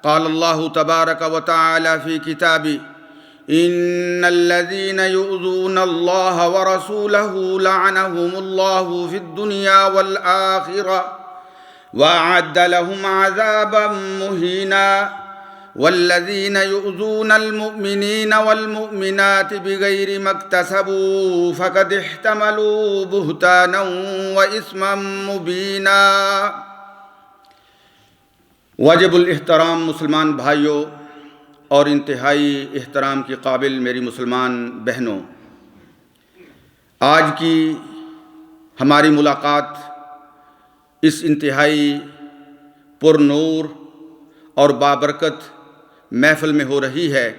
قال اللہ تبارک و تعالی فی کتابہ ان الذین یؤذون اللہ ورسولہ لعنہم اللہ فی الدنیا والآخرہ وأعد لهم عذابا مهينا والذين يؤذون المؤمنين والمؤمنات بغير ما اكتسبوا فقد احتملوا بهتانا وإثما مبينا۔ واجب الاحترام مسلمان بھائیوں اور انتہائی احترام کی قابل میری مسلمان بہنوں، آج کی ہماری ملاقات اس انتہائی پر نور اور بابرکت محفل میں ہو رہی ہے،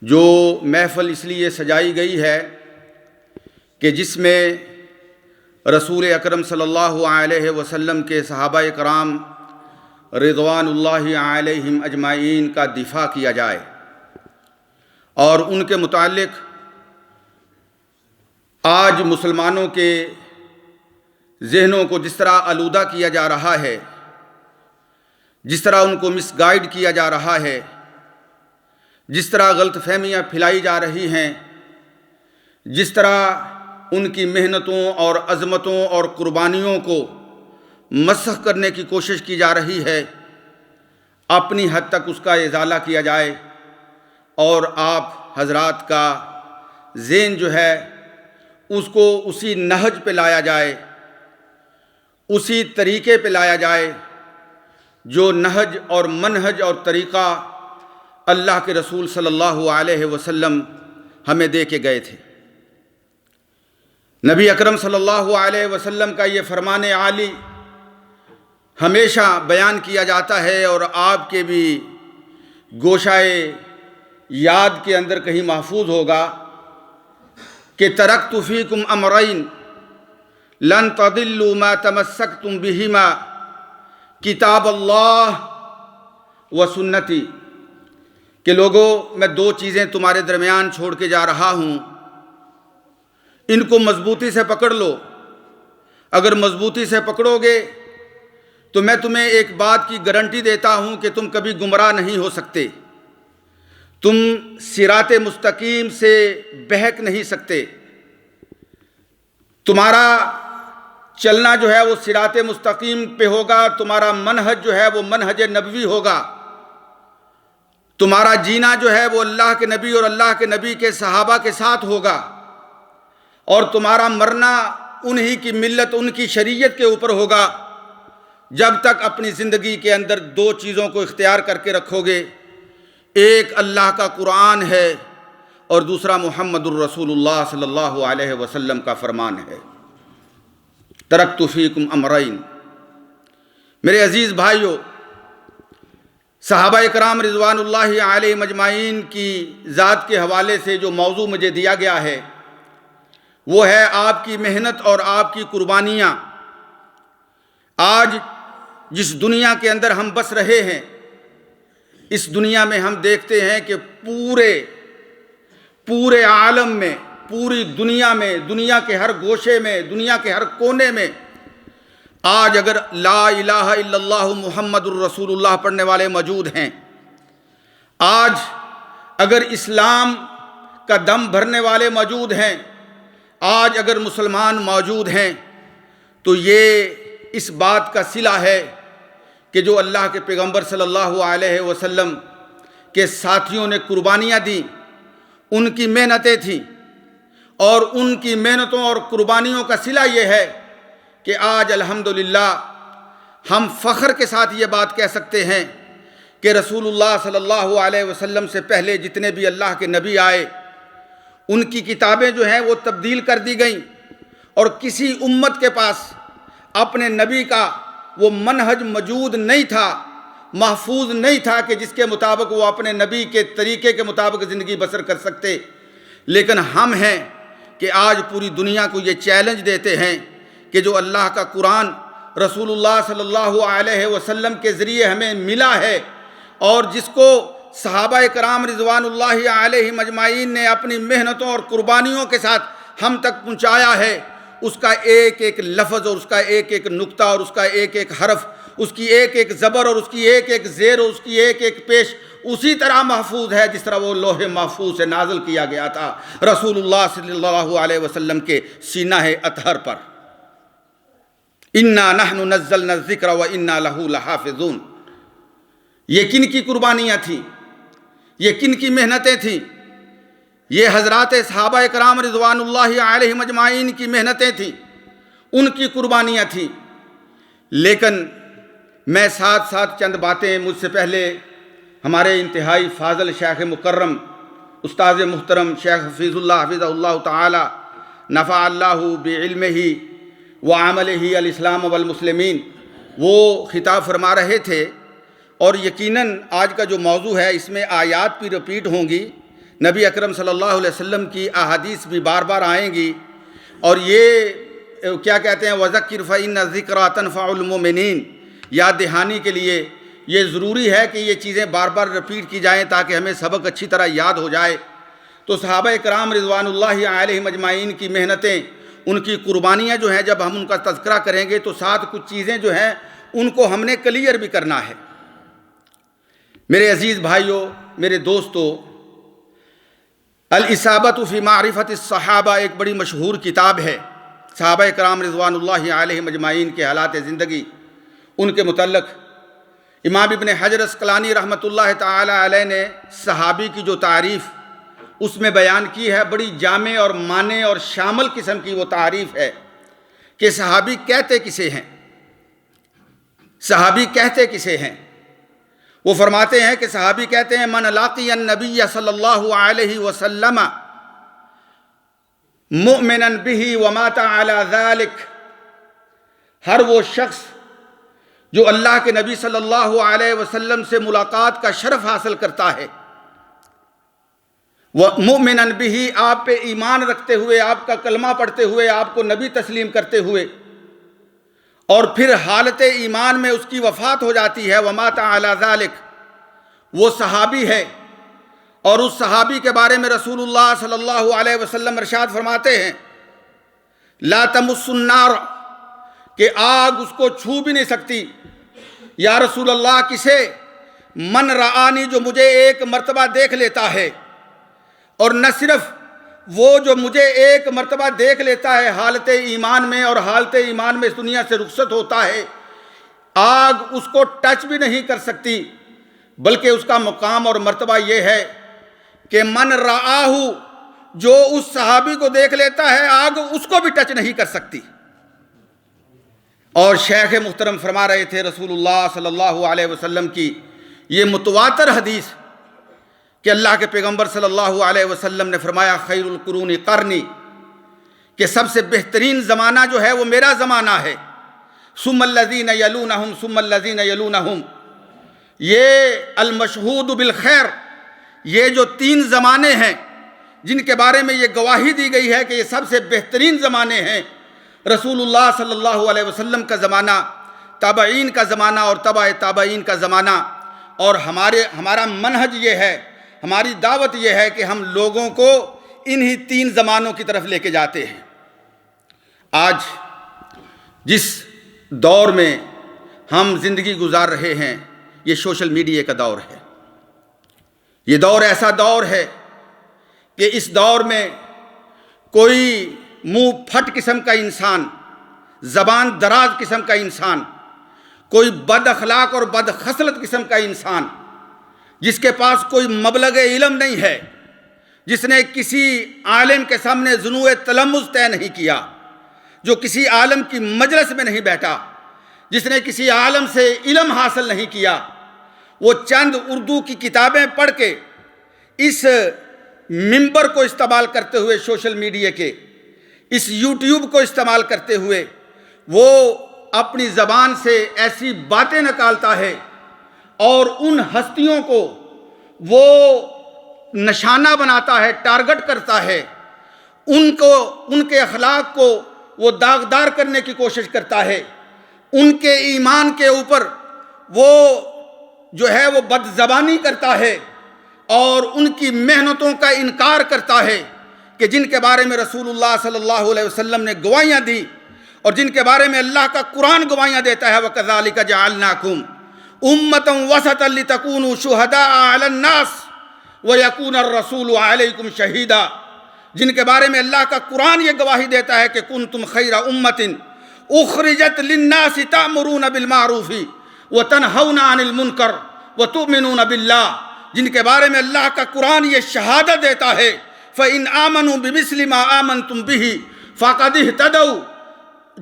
جو محفل اس لیے سجائی گئی ہے کہ جس میں رسول اکرم صلی اللہ علیہ وسلم کے صحابہ کرام رضوان اللہ علیہم اجمعین کا دفاع کیا جائے اور ان کے متعلق آج مسلمانوں کے ذہنوں کو جس طرح آلودہ کیا جا رہا ہے، جس طرح ان کو مس گائیڈ کیا جا رہا ہے، جس طرح غلط فہمیاں پھیلائی جا رہی ہیں، جس طرح ان کی محنتوں اور عظمتوں اور قربانیوں کو مسخ کرنے کی کوشش کی جا رہی ہے، اپنی حد تک اس کا ازالہ کیا جائے اور آپ حضرات کا ذہن جو ہے اس کو اسی نہج پہ لایا جائے، اسی طریقے پہ لایا جائے جو نہج اور منہج اور طریقہ اللہ کے رسول صلی اللہ علیہ وسلم ہمیں دے کے گئے تھے۔ نبی اکرم صلی اللہ علیہ وسلم کا یہ فرمان عالی ہمیشہ بیان کیا جاتا ہے اور آپ کے بھی گوشائے یاد کے اندر کہیں محفوظ ہوگا کہ ترکت فیکم امرین لن تضلوا ما تمسکتم بہما کتاب اللہ و سنتی، کہ لوگو میں دو چیزیں تمہارے درمیان چھوڑ کے جا رہا ہوں، ان کو مضبوطی سے پکڑ لو۔ اگر مضبوطی سے پکڑو گے تو میں تمہیں ایک بات کی گارنٹی دیتا ہوں کہ تم کبھی گمراہ نہیں ہو سکتے، تم صراط مستقیم سے بہک نہیں سکتے، تمہارا چلنا جو ہے وہ صراط مستقیم پہ ہوگا، تمہارا منہج جو ہے وہ منہج نبوی ہوگا، تمہارا جینا جو ہے وہ اللہ کے نبی اور اللہ کے نبی کے صحابہ کے ساتھ ہوگا، اور تمہارا مرنا انہی کی ملت ان کی شریعت کے اوپر ہوگا جب تک اپنی زندگی کے اندر دو چیزوں کو اختیار کر کے رکھو گے، ایک اللہ کا قرآن ہے اور دوسرا محمد الرسول اللہ صلی اللہ علیہ وسلم کا فرمان ہے۔ ترکت فیکم امرین۔ میرے عزیز بھائیوں، صحابہ کرام رضوان اللہ علیہ مجمعین کی ذات کے حوالے سے جو موضوع مجھے دیا گیا ہے وہ ہے آپ کی محنت اور آپ کی قربانیاں۔ آج جس دنیا کے اندر ہم بس رہے ہیں، اس دنیا میں ہم دیکھتے ہیں کہ پورے عالم میں، پوری دنیا میں، دنیا کے ہر گوشے میں، دنیا کے ہر کونے میں آج اگر لا الہ الا اللہ محمد الرسول اللہ پڑھنے والے موجود ہیں، آج اگر اسلام کا دم بھرنے والے موجود ہیں، آج اگر مسلمان موجود ہیں، تو یہ اس بات کا صلہ ہے کہ جو اللہ کے پیغمبر صلی اللہ علیہ وسلم کے ساتھیوں نے قربانیاں دیں، ان کی محنتیں تھیں، اور ان کی محنتوں اور قربانیوں کا صلہ یہ ہے کہ آج الحمدللہ ہم فخر کے ساتھ یہ بات کہہ سکتے ہیں کہ رسول اللہ صلی اللہ علیہ وسلم سے پہلے جتنے بھی اللہ کے نبی آئے، ان کی کتابیں جو ہیں وہ تبدیل کر دی گئیں، اور کسی امت کے پاس اپنے نبی کا وہ منہج موجود نہیں تھا، محفوظ نہیں تھا کہ جس کے مطابق وہ اپنے نبی کے طریقے کے مطابق زندگی بسر کر سکتے۔ لیکن ہم ہیں کہ آج پوری دنیا کو یہ چیلنج دیتے ہیں کہ جو اللہ کا قرآن رسول اللہ صلی اللہ علیہ وسلم کے ذریعے ہمیں ملا ہے، اور جس کو صحابہ کرام رضوان اللہ علیہ مجمعین نے اپنی محنتوں اور قربانیوں کے ساتھ ہم تک پہنچایا ہے، اس کا ایک ایک لفظ اور اس کا ایک ایک نقطہ اور اس کا ایک ایک حرف اس کی ایک ایک زبر اور اس کی ایک ایک زیر اور اس کی ایک ایک پیش اسی طرح محفوظ ہے جس طرح وہ لوح محفوظ سے نازل کیا گیا تھا رسول اللہ صلی اللہ علیہ وسلم کے سینہ اطہر پر۔ انا نحن نزلنا الذکر وانا لہ لحافظون۔ یہ کن کی قربانیاں تھیں؟ یہ کن کی محنتیں تھیں؟ یہ حضرات صحابہ کرام رضوان اللہ علیہم اجمعین کی محنتیں تھیں، ان کی قربانیاں تھیں۔ لیکن میں ساتھ ساتھ چند باتیں مجھ سے پہلے ہمارے انتہائی فاضل شیخ مکرم استاذ محترم شیخ حفیظ اللہ حفظہ اللہ تعالی نفع اللہ بعلمہ وعملہ الاسلام والمسلمین، وہ خطاب فرما رہے تھے، اور یقیناً آج کا جو موضوع ہے اس میں آیات بھی رپیٹ ہوں گی، نبی اکرم صلی اللہ علیہ وسلم کی احادیث بھی بار بار آئیں گی، اور یہ کیا کہتے ہیں وَذَكِّرْ فَإِنَّ الذِّكْرَىٰ تَنفَعُ الْمُؤْمِنِينَ، یاد دہانی کے لیے یہ ضروری ہے کہ یہ چیزیں بار بار رپیٹ کی جائیں تاکہ ہمیں سبق اچھی طرح یاد ہو جائے۔ تو صحابہ کرام رضوان اللہ علیہم اجمعین کی محنتیں، ان کی قربانیاں جو ہیں، جب ہم ان کا تذکرہ کریں گے تو ساتھ کچھ چیزیں جو ہیں ان کو ہم نے کلیئر بھی کرنا ہے۔ میرے عزیز بھائیوں، میرے دوستو، الاصابۃ فی معرفۃ الصحابہ ایک بڑی مشہور کتاب ہے، صحابہ کرام رضوان اللہ علیہم اجمعین کے حالات زندگی، ان کے متعلق امام ابن حجر اسقلانی رحمۃ اللہ تعالی علیہ نے صحابی کی جو تعریف اس میں بیان کی ہے، بڑی جامع اور مانع اور شامل قسم کی وہ تعریف ہے کہ صحابی کہتے کسے ہیں، صحابی کہتے کسے ہیں۔ وہ فرماتے ہیں کہ صحابی کہتے ہیں من لاقی النبی صلی اللہ علیہ وسلم مؤمنا به ومات على ذلك، ہر وہ شخص جو اللہ کے نبی صلی اللہ علیہ وسلم سے ملاقات کا شرف حاصل کرتا ہے، مؤمنا به، آپ پہ ایمان رکھتے ہوئے، آپ کا کلمہ پڑھتے ہوئے، آپ کو نبی تسلیم کرتے ہوئے، اور پھر حالت ایمان میں اس کی وفات ہو جاتی ہے، ومات علی ذلک، وہ صحابی ہے۔ اور اس صحابی کے بارے میں رسول اللہ صلی اللہ علیہ وسلم ارشاد فرماتے ہیں لا تمس النار، کہ آگ اس کو چھو بھی نہیں سکتی۔ یا رسول اللہ کسے؟ من رآنی، جو مجھے ایک مرتبہ دیکھ لیتا ہے، اور نہ صرف وہ جو مجھے ایک مرتبہ دیکھ لیتا ہے حالت ایمان میں، اور حالت ایمان میں اس دنیا سے رخصت ہوتا ہے، آگ اس کو ٹچ بھی نہیں کر سکتی، بلکہ اس کا مقام اور مرتبہ یہ ہے کہ من رآہ، جو اس صحابی کو دیکھ لیتا ہے آگ اس کو بھی ٹچ نہیں کر سکتی۔ اور شیخ محترم فرما رہے تھے رسول اللہ صلی اللہ علیہ وسلم کی یہ متواتر حدیث کہ اللہ کے پیغمبر صلی اللہ علیہ وسلم نے فرمایا خیر القرون قرنی، کہ سب سے بہترین زمانہ جو ہے وہ میرا زمانہ ہے، ثم الذین یلونہم ثم الذین یلونہم، یہ المشہود بالخیر، یہ جو 3 زمانے ہیں جن کے بارے میں یہ گواہی دی گئی ہے کہ یہ سب سے بہترین زمانے ہیں، رسول اللہ صلی اللہ علیہ وسلم کا زمانہ، تابعین کا زمانہ اور تبع تابعین کا زمانہ۔ اور ہمارا منہج یہ ہے، ہماری دعوت یہ ہے کہ ہم لوگوں کو انہی 3 زمانوں کی طرف لے کے جاتے ہیں۔ آج جس دور میں ہم زندگی گزار رہے ہیں یہ سوشل میڈیا کا دور ہے۔ یہ دور ایسا دور ہے کہ اس دور میں کوئی منہ پھٹ قسم کا انسان، زبان دراز قسم کا انسان، کوئی بد اخلاق اور بد خصلت قسم کا انسان، جس کے پاس کوئی مبلغ علم نہیں ہے، جس نے کسی عالم کے سامنے ذنوع تلمذ طے نہیں کیا، جو کسی عالم کی مجلس میں نہیں بیٹھا، جس نے کسی عالم سے علم حاصل نہیں کیا، وہ چند اردو کی کتابیں پڑھ کے اس منبر کو استعمال کرتے ہوئے، سوشل میڈیا کے اس یوٹیوب کو استعمال کرتے ہوئے، وہ اپنی زبان سے ایسی باتیں نکالتا ہے اور ان ہستیوں کو وہ نشانہ بناتا ہے، ٹارگٹ کرتا ہے، ان کے اخلاق کو وہ داغدار کرنے کی کوشش کرتا ہے، ان کے ایمان کے اوپر وہ جو ہے وہ بد زبانی کرتا ہے، اور ان کی محنتوں کا انکار کرتا ہے کہ جن کے بارے میں رسول اللہ صلی اللہ علیہ وسلم نے گواہیاں دی، اور جن کے بارے میں اللہ کا قرآن گواہیاں دیتا ہے وَكَذَلِكَ جَعَلْنَاكُمْ أُمَّةً وَسَطًا لِتَكُونُوا شُهَدَاءَ عَلَى النَّاسِ وَيَكُونَ الرَّسُولُ عَلَيْكُمْ شَهِيدًا، جن کے بارے میں اللہ کا قرآن یہ گواہی دیتا ہے کہ كُنتُمْ خَيْرَ أُمَّةٍ أُخْرِجَتْ لِلنَّاسِ تَأْمُرُونَ بِالْمَعْرُوفِ وَتَنْهَوْنَ عَنِ الْمُنكَرِ وَتُؤْمِنُونَ بِاللَّهِ، جن کے بارے میں اللہ کا قرآن یہ شہادت دیتا ہے فَإِنْ آمَنُوا بِمِثْلِ مَا آمَنْتُمْ بِهِ فَقَدِ اهْتَدَوْا،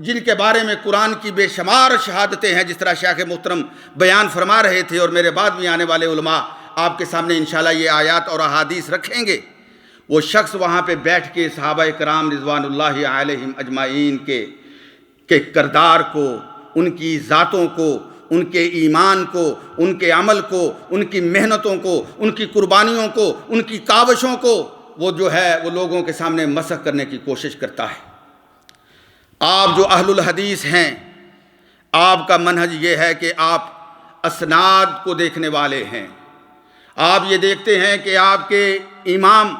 جن کے بارے میں قرآن کی بے شمار شہادتیں ہیں، جس طرح شیخ محترم بیان فرما رہے تھے اور میرے بعد میں آنے والے علماء آپ کے سامنے انشاءاللہ یہ آیات اور احادیث رکھیں گے۔ وہ شخص وہاں پہ بیٹھ کے صحابہ کرام رضوان اللہ علیہم اجمعین کے کردار کو، ان کی ذاتوں کو، ان کے ایمان کو، ان کے عمل کو، ان کی محنتوں کو، ان کی قربانیوں کو، ان کی کاوشوں کو وہ جو ہے وہ لوگوں کے سامنے مسخ کرنے کی کوشش کرتا ہے۔ آپ جو اہل الحدیث ہیں، آپ کا منہج یہ ہے کہ آپ اسناد کو دیکھنے والے ہیں۔ آپ یہ دیکھتے ہیں کہ آپ کے امام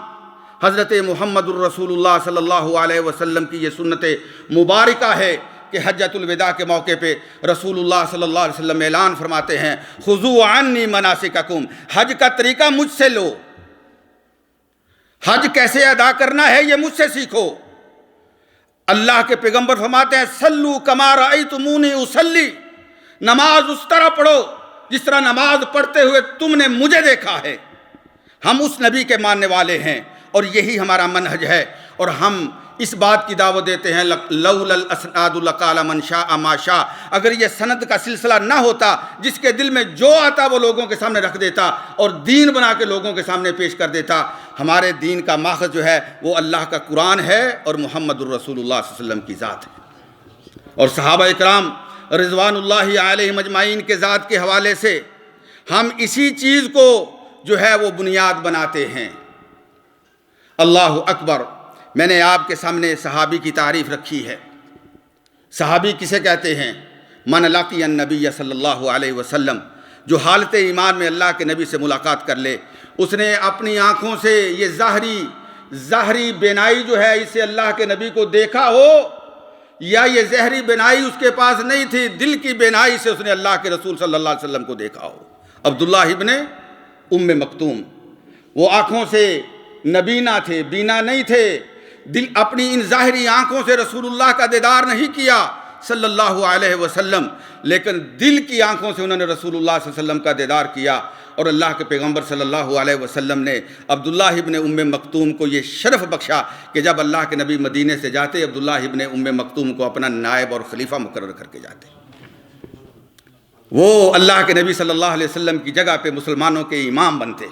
حضرت محمد الرسول اللہ صلی اللہ علیہ وسلم کی یہ سنت مبارکہ ہے کہ حجۃ الوداع کے موقع پہ رسول اللہ صلی اللہ علیہ وسلم اعلان فرماتے ہیں خذوا عنی مناسککم، حج کا طریقہ مجھ سے لو، حج کیسے ادا کرنا ہے یہ مجھ سے سیکھو۔ اللہ کے پیغمبر فرماتے ہیں صلو کما رأیتمونی اصلی، نماز اس طرح پڑھو جس طرح نماز پڑھتے ہوئے تم نے مجھے دیکھا ہے۔ ہم اس نبی کے ماننے والے ہیں اور یہی ہمارا منہج ہے، اور ہم اس بات کی دعوت دیتے ہیں لولا الاسناد لقال من شاء ما شاء، اگر یہ سند کا سلسلہ نہ ہوتا، جس کے دل میں جو آتا وہ لوگوں کے سامنے رکھ دیتا اور دین بنا کے لوگوں کے سامنے پیش کر دیتا۔ ہمارے دین کا ماخذ جو ہے وہ اللہ کا قرآن ہے اور محمد الرسول اللہ صلی اللہ علیہ وسلم کی ذات ہے، اور صحابہ اکرام رضوان اللہ علیہم اجمعین کے ذات کے حوالے سے ہم اسی چیز کو جو ہے وہ بنیاد بناتے ہیں۔ اللہ اکبر۔ میں نے آپ کے سامنے صحابی کی تعریف رکھی ہے۔ صحابی کسے کہتے ہیں؟ من لقی النبی صلی اللہ علیہ وسلم، جو حالت ایمان میں اللہ کے نبی سے ملاقات کر لے، اس نے اپنی آنکھوں سے یہ ظاہری بینائی جو ہے اسے اللہ کے نبی کو دیکھا ہو، یا یہ ظاہری بینائی اس کے پاس نہیں تھی، دل کی بینائی سے اس نے اللہ کے رسول صلی اللہ علیہ وسلم کو دیکھا ہو۔ عبداللہ ابن ام مکتوم، وہ آنکھوں سے نبینا تھے، بینا نہیں تھے، دل اپنی ان ظاہری آنکھوں سے رسول اللہ کا دیدار نہیں کیا صلی اللہ علیہ وسلم، لیکن دل کی آنکھوں سے انہوں نے رسول اللہ صلی اللہ علیہ وسلم کا دیدار کیا، اور اللہ کے پیغمبر صلی اللہ علیہ وسلم نے عبداللہ ابن ام مکتوم کو یہ شرف بخشا کہ جب اللہ کے نبی مدینے سے جاتے عبداللہ ابن ام مکتوم کو اپنا نائب اور خلیفہ مقرر کر کے جاتے۔ وہ اللہ کے نبی صلی اللہ علیہ وسلم کی جگہ پہ مسلمانوں کے امام بنتے،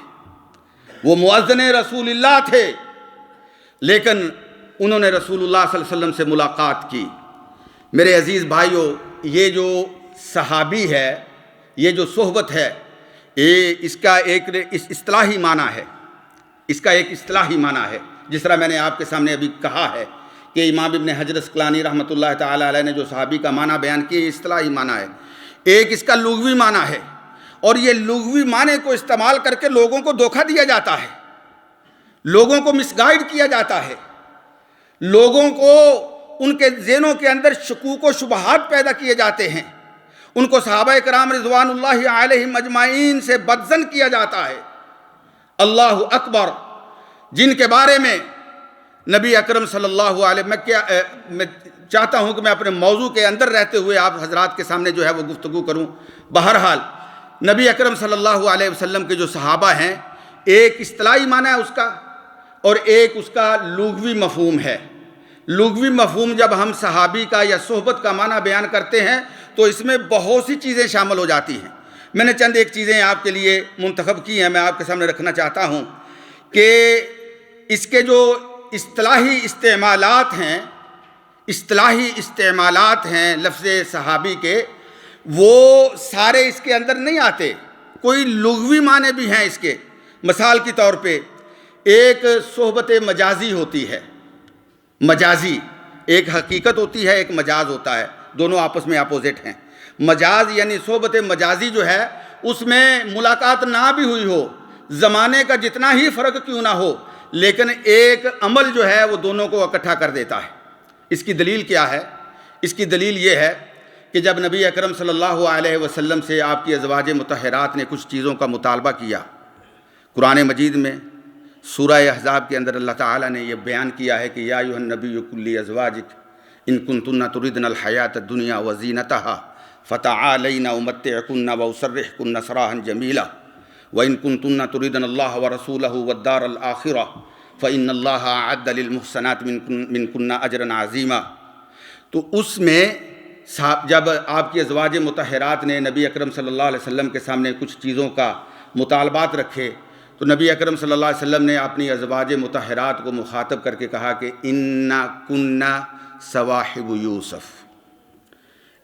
وہ مؤذن رسول اللہ تھے، لیکن انہوں نے رسول اللہ صلی اللہ علیہ وسلم سے ملاقات کی۔ میرے عزیز بھائیوں، یہ جو صحابی ہے، یہ جو صحبت ہے، اس کا ایک اصطلاحی معنی ہے، جس طرح میں نے آپ کے سامنے ابھی کہا ہے کہ امام ابن حجر اسقلانی رحمۃ اللہ تعالی علیہ نے جو صحابی کا معنی بیان کیا، یہ اصطلاحی معنی ہے۔ ایک اس کا لغوی معنی ہے، اور یہ لغوی معنی کو استعمال کر کے لوگوں کو دھوکہ دیا جاتا ہے، لوگوں کو مس گائیڈ کیا جاتا ہے، لوگوں کو ان کے ذہنوں کے اندر شکوک و شبہات پیدا کیے جاتے ہیں، ان کو صحابہ کرام رضوان اللہ علیہم اجمعین سے بدظن کیا جاتا ہے۔ اللہ اکبر۔ جن کے بارے میں نبی اکرم صلی اللہ علیہ میں چاہتا ہوں کہ میں اپنے موضوع کے اندر رہتے ہوئے آپ حضرات کے سامنے جو ہے وہ گفتگو کروں۔ بہرحال نبی اکرم صلی اللہ علیہ وسلم کے جو صحابہ ہیں، ایک اصطلاحی معنی ہے اس کا، اور ایک اس کا لغوی مفہوم ہے۔ لغوی مفہوم جب ہم صحابی کا یا صحبت کا معنی بیان کرتے ہیں تو اس میں بہت سی چیزیں شامل ہو جاتی ہیں۔ میں نے چند ایک چیزیں آپ کے لیے منتخب کی ہیں، میں آپ کے سامنے رکھنا چاہتا ہوں کہ اس کے جو اصطلاحی استعمالات ہیں لفظ صحابی کے، وہ سارے اس کے اندر نہیں آتے، کوئی لغوی معنی بھی ہیں اس کے۔ مثال کے طور پہ ایک صحبت مجازی ہوتی ہے، مجازی ایک حقیقت ہوتی ہے، ایک مجاز ہوتا ہے، دونوں آپس میں اپوزٹ ہیں۔ مجاز یعنی صحبت مجازی جو ہے اس میں ملاقات نہ بھی ہوئی ہو، زمانے کا جتنا ہی فرق کیوں نہ ہو، لیکن ایک عمل جو ہے وہ دونوں کو اکٹھا کر دیتا ہے۔ اس کی دلیل کیا ہے؟ اس کی دلیل یہ ہے کہ جب نبی اکرم صلی اللہ علیہ وسلم سے آپ کی ازواج مطہرات نے کچھ چیزوں کا مطالبہ کیا، قرآن مجید میں سورہ احزاب کے اندر اللہ تعالیٰ نے یہ بیان کیا ہے کہ یا ایھا النبی قل لازواجک ان کنتن تردن الحیاۃ الدنیا وزینتها فتعالین امتعکن واسرحکن سراحا جمیلا وان کنتن تردن اللہ ورسولہ والدار الآخرہ فإن اللہ اعد للمحسنات منکن اجرا عظیما۔ تو اس میں جب آپ کی ازواج مطہرات نے نبی اکرم صلی اللہ علیہ وسلم کے سامنے کچھ چیزوں کا مطالبات رکھے تو نبی اکرم صلی اللہ علیہ وسلم نے اپنی ازواج مطہرات کو مخاطب کر کے کہا کہ انا کننا صواحب یوسف،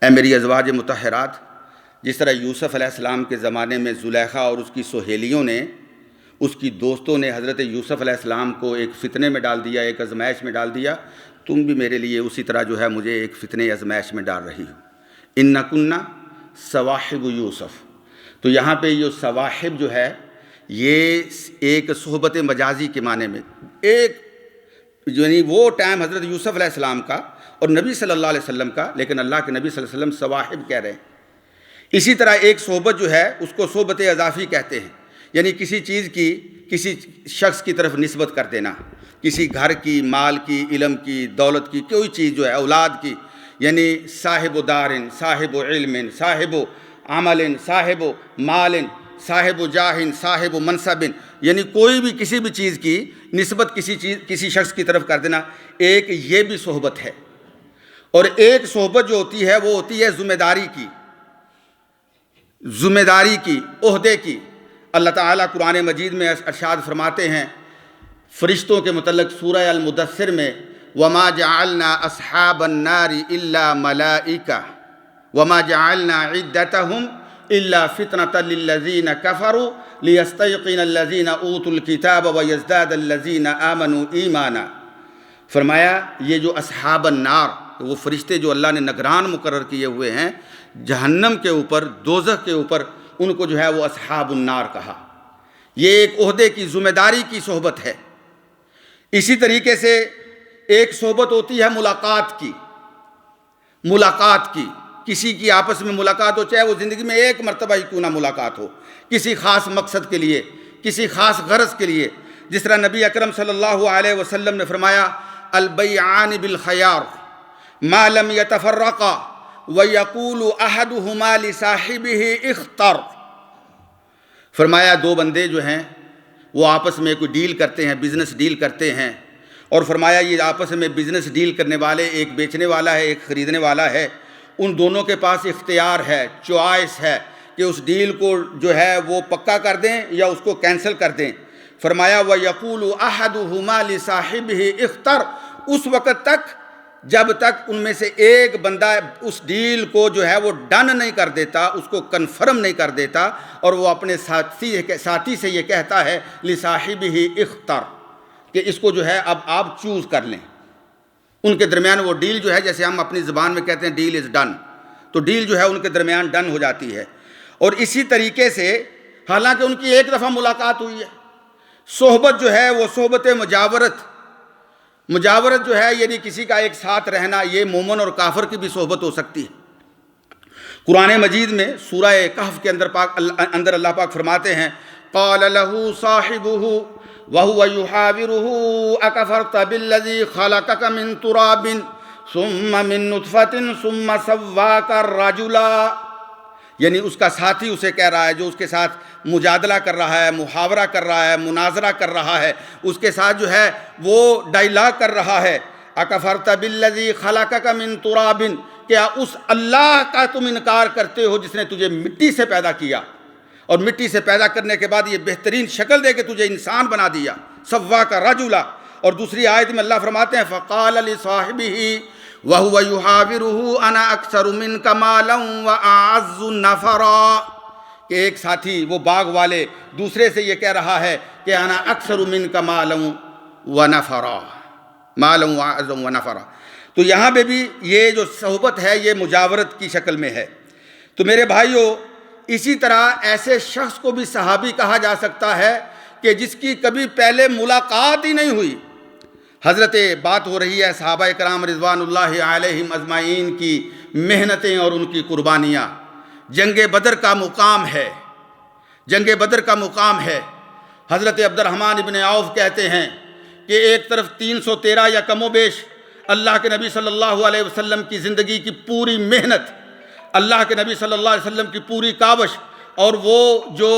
اے میری ازواج مطہرات، جس طرح یوسف علیہ السلام کے زمانے میں زلیخا اور اس کی سہیلیوں نے، اس کی دوستوں نے حضرت یوسف علیہ السلام کو ایک فتنے میں ڈال دیا، ایک آزمائش میں ڈال دیا، تم بھی میرے لیے اسی طرح جو ہے مجھے ایک فتنے آزمائش میں ڈال رہی ہو۔ اِنَّ كُنَّا صواحب یوسف، تو یہاں پہ یہ صواحب جو ہے یہ ایک صحبت مجازی کے معنی میں، ایک یعنی وہ ٹائم حضرت یوسف علیہ السلام کا اور نبی صلی اللہ علیہ وسلم کا، لیکن اللہ کے نبی صلی اللہ علیہ وسلم صواحب کہہ رہے ہیں۔ اسی طرح ایک صحبت جو ہے اس کو صحبت اضافی کہتے ہیں، یعنی کسی چیز کی کسی شخص کی طرف نسبت کر دینا، کسی گھر کی، مال کی، علم کی، دولت کی، کوئی چیز جو ہے، اولاد کی، یعنی صاحب دارن، صاحب علم، صاحب عمل، صاحب مال، صاحب جاہن، صاحب منصب، یعنی کوئی بھی کسی بھی چیز کی نسبت کسی شخص کی طرف کر دینا، ایک یہ بھی صحبت ہے۔ اور ایک صحبت جو ہوتی ہے وہ ہوتی ہے ذمہ داری کی، عہدے کی۔ اللہ تعالیٰ قرآن مجید میں ارشاد فرماتے ہیں فرشتوں کے متعلق سورہ المدثر میں، وَمَا جَعَلْنَا أَصْحَابَ النَّارِ إِلَّا مَلَائِكَةً وَمَا جَعَلْنَا عِدَّتَهُمْ إِلَّا فِتْنَةً لِلَّذِينَ كَفَرُوا لِيَسْتَيْقِنَ الَّذِينَ أُوتُوا الْكِتَابَ وَيَزْدَادَ الَّذِينَ آمَنُوا ایمانا۔ فرمایا یہ جو اصحاب النار، وہ فرشتے جو اللہ نے نگران مقرر کیے ہوئے ہیں جہنم کے اوپر، دوزخ کے اوپر، ان کو جو ہے وہ اصحاب النار کہا۔ یہ ایک عہدے کی، ذمہ داری کی صحبت ہے۔ اسی طریقے سے ایک صحبت ہوتی ہے ملاقات کی، کسی کی آپس میں ملاقات ہو، چاہے وہ زندگی میں ایک مرتبہ ہی کیوں نہ ملاقات ہو، کسی خاص مقصد کے لیے، کسی خاص غرض کے لیے۔ جس طرح نبی اکرم صلی اللہ علیہ وسلم نے فرمایا البیعان بالخیار ما لم یتفرقا وَيَقُولُ أَحَدُهُمَا لِصَاحِبِهِ اخْتَرْ۔ فرمایا دو بندے جو ہیں وہ آپس میں کوئی ڈیل کرتے ہیں، بزنس ڈیل کرتے ہیں، اور فرمایا یہ آپس میں بزنس ڈیل کرنے والے، ایک بیچنے والا ہے، ایک خریدنے والا ہے، ان دونوں کے پاس اختیار ہے، چوائس ہے کہ اس ڈیل کو جو ہے وہ پکا کر دیں یا اس کو کینسل کر دیں۔ فرمایا وَيَقُولُ أَحَدُهُمَا لِصَاحِبِهِ اخْتَرْ، اس وقت تک جب تک ان میں سے ایک بندہ اس ڈیل کو جو ہے وہ ڈن نہیں کر دیتا، اس کو کنفرم نہیں کر دیتا، اور وہ اپنے ساتھی سے یہ کہتا ہے لِصَاحِبِهِ اخْتَرْ، کہ اس کو جو ہے اب آپ چوز کر لیں۔ ان کے درمیان وہ ڈیل جو ہے، جیسے ہم اپنی زبان میں کہتے ہیں ڈیل از ڈن، تو ڈیل جو ہے ان کے درمیان ڈن ہو جاتی ہے۔ اور اسی طریقے سے حالانکہ ان کی ایک دفعہ ملاقات ہوئی ہے، صحبت جو ہے وہ صحبت مجاورت جو ہے، یعنی کسی کا ایک ساتھ رہنا، یہ مومن اور کافر کی بھی صحبت ہو سکتی ہے۔ قرآن مجید میں سورہ کہف کے اندر اللہ پاک فرماتے ہیں قَالَ لَهُ صَاحِبُهُ وَهُوَ يُحَاوِرُهُ أَكَفَرْتَ بِالَّذِي خَلَقَكَ مِن تُرَابٍ ثُمَّ مِن نُطْفَةٍ ثُمَّ سَوَّاكَ رَجُلًا، یعنی اس کا ساتھی اسے کہہ رہا ہے، جو اس کے ساتھ مجادلہ کر رہا ہے، محاورہ کر رہا ہے، مناظرہ کر رہا ہے، اس کے ساتھ جو ہے وہ ڈائلاگ کر رہا ہے، اکفرت بالذی خلقک من تراب، کیا اس اللہ کا تم انکار کرتے ہو جس نے تجھے مٹی سے پیدا کیا، اور مٹی سے پیدا کرنے کے بعد یہ بہترین شکل دے کے تجھے انسان بنا دیا، سواک رجلا۔ اور دوسری آیت میں اللہ فرماتے ہیں فقال لصاحبہ وَهُوَ يُحَاوِرُهُ أَنَا أَكْثَرُ مِنْكَ مَالًا وَأَعَزُّ نَفَرًا، کہ ایک ساتھی وہ باغ والے دوسرے سے یہ کہہ رہا ہے کہ انا اکثر منک مالا ونفرا، مالا وعزا ونفرا۔ تو یہاں پہ بھی یہ جو صحبت ہے یہ مجاورت کی شکل میں ہے۔ تو میرے بھائیو، اسی طرح ایسے شخص کو بھی صحابی کہا جا سکتا ہے کہ جس کی کبھی پہلے ملاقات ہی نہیں ہوئی، حضرت بات ہو رہی ہے صحابہ کرام رضوان اللہ علیہم اجمعین کی محنتیں اور ان کی قربانیاں. جنگ بدر کا مقام ہے، جنگ بدر کا مقام ہے. حضرت عبد الرحمن ابن عوف کہتے ہیں کہ ایک طرف 313 یا کم و بیش اللہ کے نبی صلی اللہ علیہ وسلم کی زندگی کی پوری محنت، اللہ کے نبی صلی اللہ علیہ وسلم کی پوری کاوش، اور وہ جو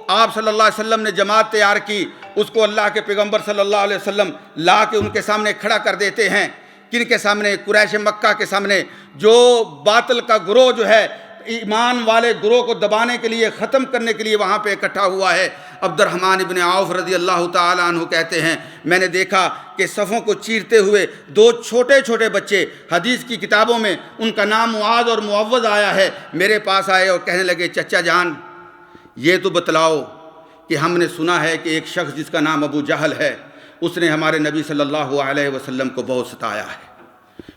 آپ صلی اللہ علیہ وسلم نے جماعت تیار کی اس کو اللہ کے پیغمبر صلی اللہ علیہ وسلم لا کے ان کے سامنے کھڑا کر دیتے ہیں. کن کے سامنے؟ قریش مکہ کے سامنے، جو باطل کا گروہ جو ہے ایمان والے گروہ کو دبانے کے لیے، ختم کرنے کے لیے وہاں پہ اکٹھا ہوا ہے. عبد الرحمن ابن عوف رضی اللہ تعالیٰ عنہ کہتے ہیں میں نے دیکھا کہ صفوں کو چیرتے ہوئے دو چھوٹے چھوٹے بچے، حدیث کی کتابوں میں ان کا نام معاذ اور معوذ آیا ہے، میرے پاس آئے اور کہنے لگے چچا جان یہ تو بتلاؤ کہ ہم نے سنا ہے کہ ایک شخص جس کا نام ابو جہل ہے اس نے ہمارے نبی صلی اللہ علیہ وسلم کو بہت ستایا ہے.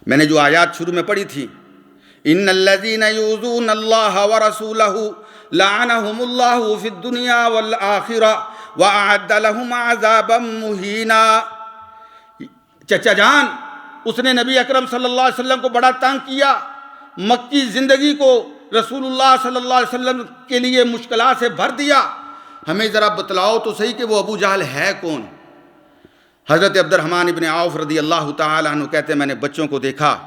میں نے جو آیات شروع میں پڑھی تھی، ان الذین یؤذون اللہ ورسولہ لعنہم اللہ فی الدنیا والآخرہ واعد لہم عذابا مہینا. چچا جان اس نے نبی اکرم صلی اللہ علیہ وسلم کو بڑا تنگ کیا، مکی زندگی کو رسول اللہ صلی اللہ علیہ وسلم کے لیے مشکلات سے بھر دیا. ہمیں ذرا بتلاؤ تو صحیح کہ وہ ابو جہل ہے کون؟ حضرت عبد الرحمن ابن عوف رضی اللہ تعالیٰ عنہ کہتے ہیں میں نے بچوں کو دیکھا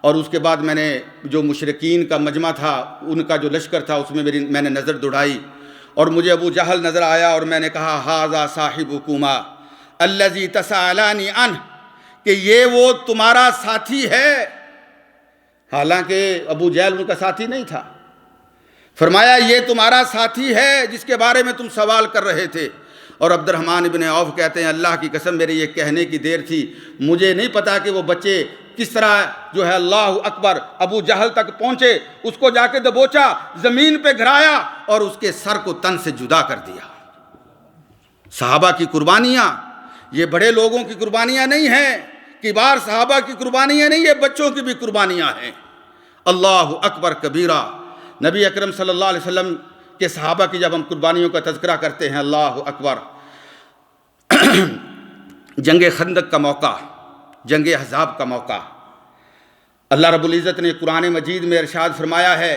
اور اس کے بعد میں نے جو مشرکین کا مجمع تھا ان کا جو لشکر تھا اس میں میں نے نظر دوڑائی اور مجھے ابو جہل نظر آیا اور میں نے کہا ھذا صاحبکما الذی تسألانی عنہ، کہ یہ وہ تمہارا ساتھی ہے. حالانکہ ابو جہل ان کا ساتھی نہیں تھا. فرمایا یہ تمہارا ساتھی ہے جس کے بارے میں تم سوال کر رہے تھے. اور عبد الرحمن ابن عوف کہتے ہیں اللہ کی قسم میرے یہ کہنے کی دیر تھی، مجھے نہیں پتا کہ وہ بچے کس طرح جو ہے اللہ اکبر ابو جہل تک پہنچے، اس کو جا کے دبوچا، زمین پہ گرایا اور اس کے سر کو تن سے جدا کر دیا. صحابہ کی قربانیاں یہ بڑے لوگوں کی قربانیاں نہیں ہیں، کبار صحابہ کی قربانیاں نہیں، یہ بچوں کی بھی قربانیاں ہیں. اللہ اکبر کبیرہ. نبی اکرم صلی اللہ علیہ وسلم کے صحابہ کی جب ہم قربانیوں کا تذکرہ کرتے ہیں، اللہ اکبر. جنگ خندق کا موقع، جنگ احزاب کا موقع، اللہ رب العزت نے قرآن مجید میں ارشاد فرمایا ہے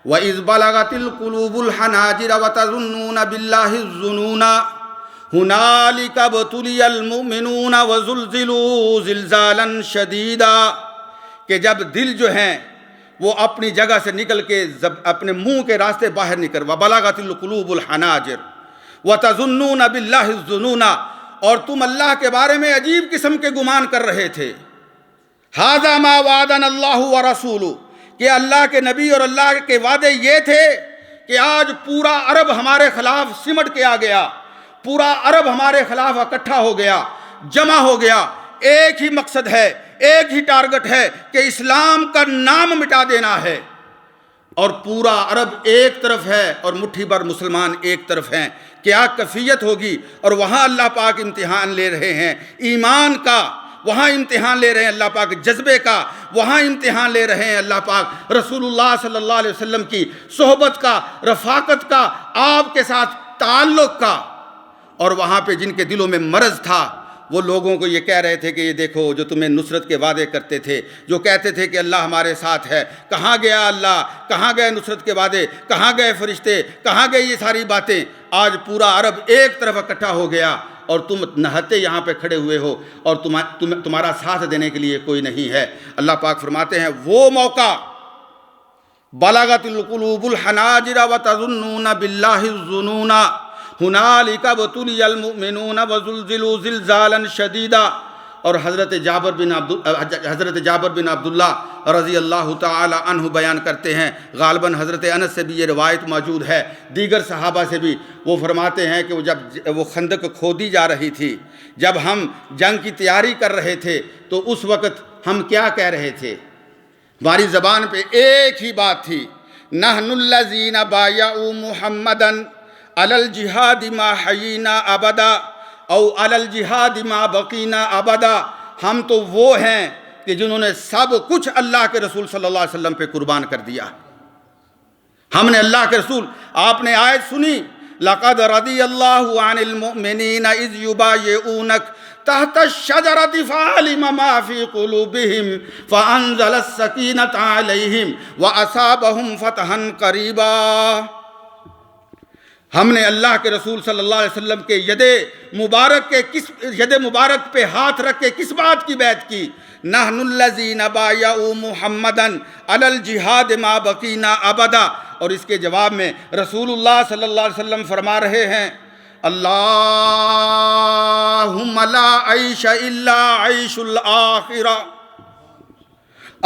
وَإِذْ بَلَغَتِ الْقُلُوبُ الْحَنَاجِرَ وَتَظُنُّونَ بِاللَّهِ الظُّنُونَ هُنَالِكَ ابْتُلِيَ الْمُؤْمِنُونَ وَزُلْزِلُوا زِلْزَالًا شَدِيدًا، کہ جب دل جو ہیں وہ اپنی جگہ سے نکل کے اپنے منہ کے راستے باہر نکل، وَبَلَغَتِ الْقُلُوبُ الْحَنَاجِرَ وَتَظُنُّونَ بِاللَّهِ الظُّنُونَ، اور تم اللہ کے بارے میں عجیب قسم کے گمان کر رہے تھے. ھذا ما وعدنا اللہ ورسولہ، کہ اللہ کے نبی اور اللہ کے وعدے یہ تھے کہ آج پورا عرب ہمارے خلاف سمٹ کے آ گیا، پورا عرب ہمارے خلاف اکٹھا ہو گیا، جمع ہو گیا. ایک ہی مقصد ہے، ایک ہی ٹارگٹ ہے کہ اسلام کا نام مٹا دینا ہے. اور پورا عرب ایک طرف ہے اور مٹھی بھر مسلمان ایک طرف ہیں. کیا کیفیت ہوگی؟ اور وہاں اللہ پاک امتحان لے رہے ہیں ایمان کا، وہاں امتحان لے رہے ہیں اللہ پاک جذبے کا، وہاں امتحان لے رہے ہیں اللہ پاک رسول اللہ صلی اللہ علیہ وسلم کی صحبت کا، رفاقت کا، آپ کے ساتھ تعلق کا. اور وہاں پہ جن کے دلوں میں مرض تھا وہ لوگوں کو یہ کہہ رہے تھے کہ یہ دیکھو جو تمہیں نصرت کے وعدے کرتے تھے، جو کہتے تھے کہ اللہ ہمارے ساتھ ہے، کہاں گیا اللہ؟ کہاں گئے نصرت کے وعدے؟ کہاں گئے فرشتے؟ کہاں گئے یہ ساری باتیں؟ آج پورا عرب ایک طرف اکٹھا ہو گیا اور تم نہتے یہاں پہ کھڑے ہوئے ہو اور تمہارا ساتھ دینے کے لیے کوئی نہیں ہے. اللہ پاک فرماتے ہیں وہ موقع بلغت القلوب الحناجر وتظنون باللہ الظنون ہنالک ابتلی المؤمنون وزلزلوا زلزالا شدیدا. اور حضرت جابر بن عبداللہ رضی اللہ تعالی عنہ بیان کرتے ہیں، غالباً حضرت انس سے بھی یہ روایت موجود ہے، دیگر صحابہ سے بھی، وہ فرماتے ہیں کہ جب وہ خندق کھودی جا رہی تھی، جب ہم جنگ کی تیاری کر رہے تھے تو اس وقت ہم کیا کہہ رہے تھے؟ ہماری زبان پہ ایک ہی بات تھی، نحن الذین بایعوا محمدا علی الجہاد ما حیینا ابدا او علی الجہاد ما بقینا ابدا. ہم تو وہ ہیں کہ جنہوں نے سب کچھ اللہ کے رسول صلی اللہ علیہ وسلم پہ قربان کر دیا. ہم نے اللہ کے رسول، آپ نے آیت سنی لقد رضی اللہ عن المؤمنین اذ یبایعونک تحت الشجرۃ فعلم ما فی قلوبہم فانزل السکینۃ علیہم واصابہم فتحا قریبا۔ ہم نے اللہ کے رسول صلی اللہ علیہ وسلم کے ید مبارک پہ ہاتھ رکھ کے کس بات کی بیعت کی؟ نحن الذین بایعوا محمدا علی الجہاد ما بقینا ابدا۔ اور اس کے جواب میں رسول اللہ صلی اللہ علیہ وسلم فرما رہے ہیں اللہم لا عیش الا عیش الآخرہ،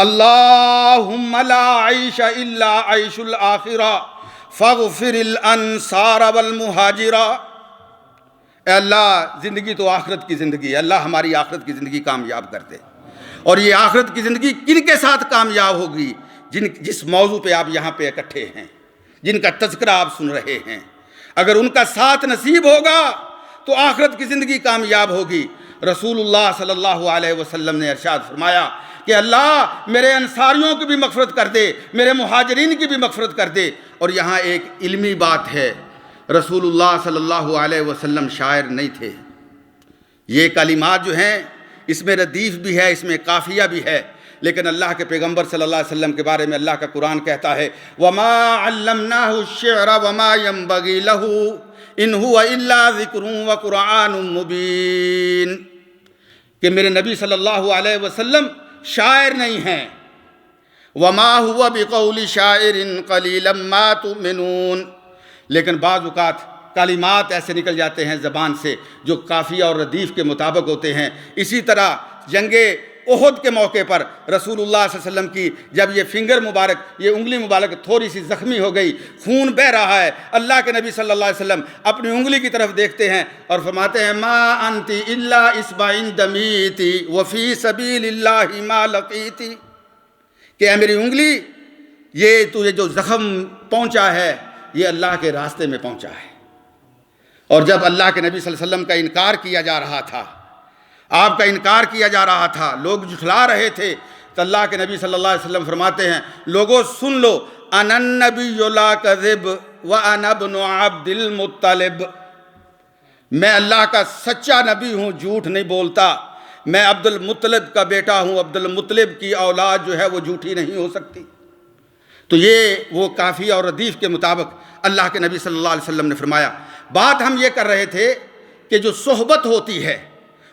اللہم لا عیش الا عیش الآخرہ فاغفر الانصار والمہاجرہ۔ اے اللہ، زندگی تو آخرت کی زندگی ہے، اللہ ہماری آخرت کی زندگی کامیاب کر دے۔ اور یہ آخرت کی زندگی کن کے ساتھ کامیاب ہوگی؟ جس موضوع پہ آپ یہاں پہ اکٹھے ہیں، جن کا تذکرہ آپ سن رہے ہیں، اگر ان کا ساتھ نصیب ہوگا تو آخرت کی زندگی کامیاب ہوگی۔ رسول اللہ صلی اللہ علیہ وسلم نے ارشاد فرمایا کہ اللہ میرے انصاریوں کی بھی مغفرت کر دے، میرے مہاجرین کی بھی مغفرت کر دے۔ اور یہاں ایک علمی بات ہے، رسول اللہ صلی اللہ علیہ وسلم شاعر نہیں تھے۔ یہ کلمات جو ہیں اس میں ردیف بھی ہے، اس میں قافیہ بھی ہے، لیکن اللہ کے پیغمبر صلی اللہ علیہ وسلم کے بارے میں اللہ کا قرآن کہتا ہے وَمَا عَلَّمْنَاهُ الشِّعْرَ وَمَا يَنبَغِي لَهُ إِنْ هُوَ إِلَّا ذِكْرٌ وَقُرْآنٌ مُبِينٌ، کہ میرے نبی صلی اللہ علیہ وسلم شاعر نہیں ہیں۔ وَمَا هُوَ بِقَوْلِ شَاعِرٍ قَلِيلًا مَا تُؤْمِنُونَ، لیکن بعض اوقات کلمات ایسے نکل جاتے ہیں زبان سے جو قافیہ اور ردیف کے مطابق ہوتے ہیں۔ اسی طرح جنگ احد کے موقع پر رسول اللہ صلی اللہ علیہ وسلم کی جب یہ فنگر مبارک، یہ انگلی مبارک تھوڑی سی زخمی ہو گئی، خون بہہ رہا ہے، اللہ کے نبی صلی اللہ علیہ وسلم اپنی انگلی کی طرف دیکھتے ہیں اور فرماتے ہیں ما انتی الا اصبع دمیتی وفی سبیل اللہ ما لقیتی، کہ اے میری انگلی، یہ تجھے جو زخم پہنچا ہے یہ اللہ کے راستے میں پہنچا ہے۔ اور جب اللہ کے نبی صلی اللہ علیہ وسلم کا انکار کیا جا رہا تھا، آپ کا انکار کیا جا رہا تھا، لوگ جھٹلا رہے تھے، تو اللہ کے نبی صلی اللہ علیہ وسلم فرماتے ہیں لوگوں سن لو، انا النبی لا کذب وانا ابن عبد المطلب، میں اللہ کا سچا نبی ہوں، جھوٹ نہیں بولتا، میں عبد المطلب کا بیٹا ہوں، عبد المطلب کی اولاد جو ہے وہ جھوٹی نہیں ہو سکتی۔ تو یہ وہ قافیہ اور ردیف کے مطابق اللہ کے نبی صلی اللہ علیہ وسلم نے فرمایا۔ بات ہم یہ کر رہے تھے کہ جو صحبت ہوتی ہے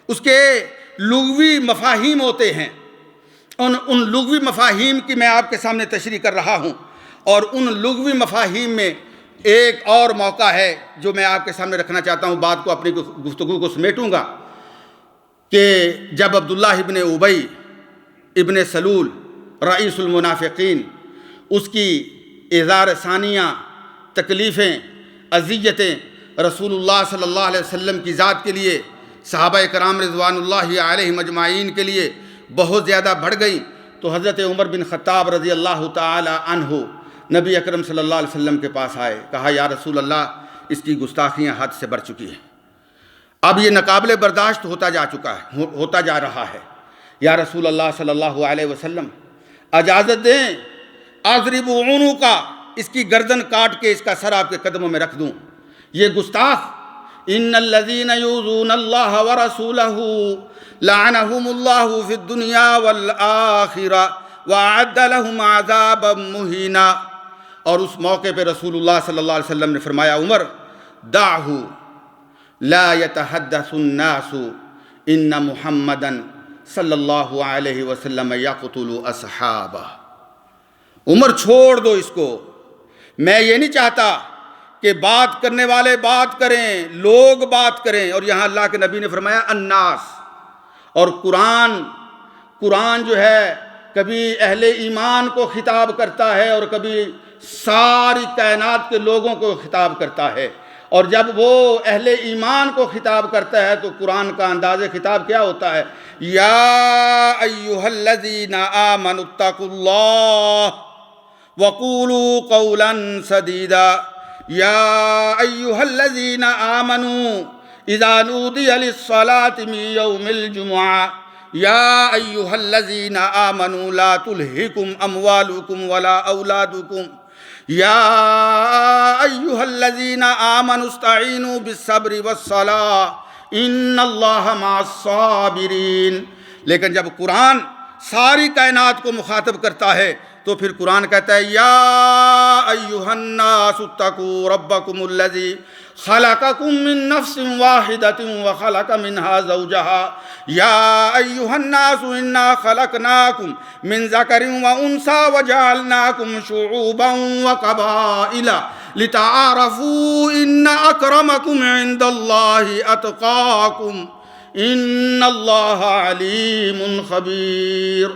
اس کے لغوی مفاہیم ہوتے ہیں، ان لغوی مفاہیم کی میں آپ کے سامنے تشریح کر رہا ہوں، اور ان لغوی مفاہیم میں ایک اور موقع ہے جو میں آپ کے سامنے رکھنا چاہتا ہوں، بات کو اپنی گفتگو کو سمیٹوں گا، کہ جب عبداللہ ابن ابی ابن سلول رئیس المنافقین، اس کی اظہار ثانیہ، تکلیفیں، اذیتیں رسول اللہ صلی اللہ علیہ وسلم کی ذات کے لیے، صحابہ کرام رضوان اللہ علیہم اجمعین کے لیے بہت زیادہ بڑھ گئی، تو حضرت عمر بن خطاب رضی اللہ تعالی عنہ نبی اکرم صلی اللہ علیہ وسلم کے پاس آئے، کہا یا رسول اللہ اس کی گستاخیاں حد سے بڑھ چکی ہیں، اب یہ ناقابل برداشت ہوتا جا رہا ہے، یا رسول اللہ صلی اللہ علیہ وسلم اجازت دیں اضرب عنقہ، اس کی گردن کاٹ کے اس کا سر آپ کے قدموں میں رکھ دوں۔ یہ گستاخ ان الذین یؤذون اللہ ورسولہ لعنہم اللہ فی الدنیا والآخرہ وأعد لهم عذابا مہینا، اور اس موقع پہ رسول اللہ صلی اللہ علیہ وسلم نے فرمایا عمر دعہ لا يتحدث الناس ان محمدا صلی اللہ علیہ وسلم یقتل اصحابہ، عمر چھوڑ دو اس کو، میں یہ نہیں چاہتا کہ بات کرنے والے بات کریں، لوگ بات کریں، اور یہاں اللہ کے نبی نے فرمایا الناس، اور قرآن جو ہے کبھی اہل ایمان کو خطاب کرتا ہے اور کبھی ساری کائنات کے لوگوں کو خطاب کرتا ہے، اور جب وہ اہل ایمان کو خطاب کرتا ہے تو قرآن کا انداز خطاب کیا ہوتا ہے؟ یا ایھا الذین آمنوا اتقوا اللہ وقولوا قولا سدیدا، یا ایھا الذین آمنوا اذا نودی للصلاۃ من یوم الجمعہ یا ایھا الذین آمنوا لا تلہکم اموالکم ولا اولادکم یا ایھا الذین آمنوا استعینوا بالصبر والصلاۃ ان اللہ مع الصابرین۔ لیکن جب قرآن ساری کائنات کو مخاطب کرتا ہے تو پھر قرآن کہتا ہے یا ایھا الناس اتقوا ربکم الذی خلقکم من نفس واحدۃ وخلق منها زوجها یا ایھا الناس انا خلقناکم من ذکر وانثی وجعلناکم شعوبا وقبائل لتعارفوا ان اکرمکم عند اللہ اتقاکم ان اللہ علیم خبیر۔